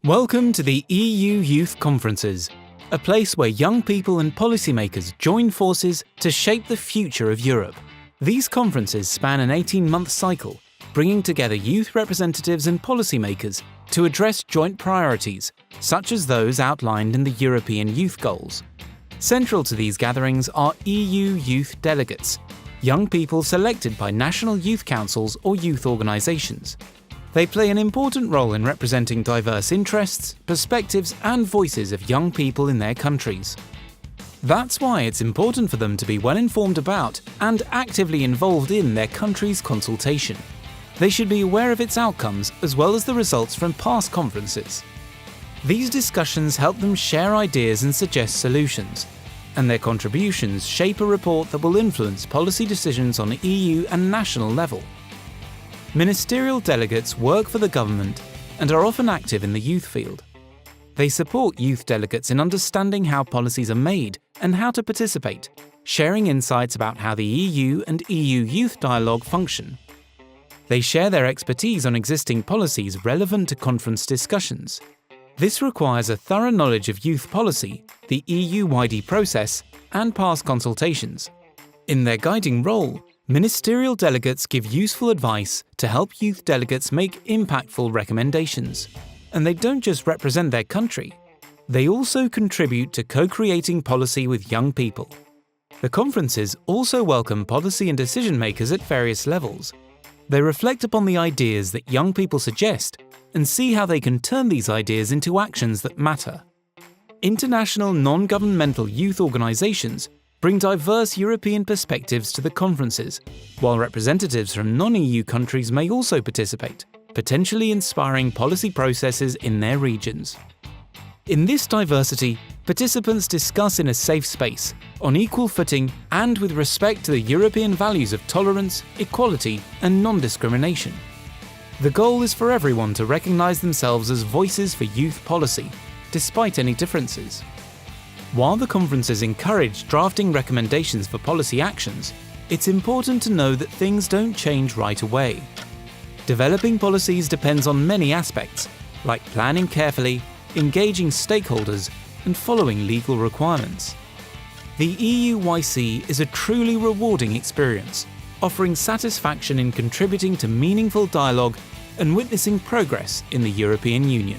Welcome to the EU Youth Conferences, a place where young people and policymakers join forces to shape the future of Europe. These conferences span an 18-month cycle, bringing together youth representatives and policymakers to address joint priorities, such as those outlined in the European Youth Goals. Central to these gatherings are EU youth delegates, young people selected by national youth councils or youth organisations. They play an important role in representing diverse interests, perspectives and voices of young people in their countries. That's why it's important for them to be well informed about and actively involved in their country's consultation. They should be aware of its outcomes as well as the results from past conferences. These discussions help them share ideas and suggest solutions, and their contributions shape a report that will influence policy decisions on EU and national level. Ministerial delegates work for the government and are often active in the youth field. They support youth delegates in understanding how policies are made and how to participate, sharing insights about how the EU and EU youth dialogue function. They share their expertise on existing policies relevant to conference discussions. This requires a thorough knowledge of youth policy, the EU-wide process, and past consultations. In their guiding role, ministerial delegates give useful advice to help youth delegates make impactful recommendations. And they don't just represent their country, they also contribute to co-creating policy with young people. The conferences also welcome policy and decision makers at various levels. They reflect upon the ideas that young people suggest and see how they can turn these ideas into actions that matter. International non-governmental youth organisations bring diverse European perspectives to the conferences, while representatives from non-EU countries may also participate, potentially inspiring policy processes in their regions. In this diversity, participants discuss in a safe space, on equal footing and with respect to the European values of tolerance, equality and non-discrimination. The goal is for everyone to recognise themselves as voices for youth policy, despite any differences. While the conferences encourage drafting recommendations for policy actions, it's important to know that things don't change right away. Developing policies depends on many aspects, like planning carefully, engaging stakeholders, and following legal requirements. The EUYC is a truly rewarding experience, offering satisfaction in contributing to meaningful dialogue and witnessing progress in the European Union.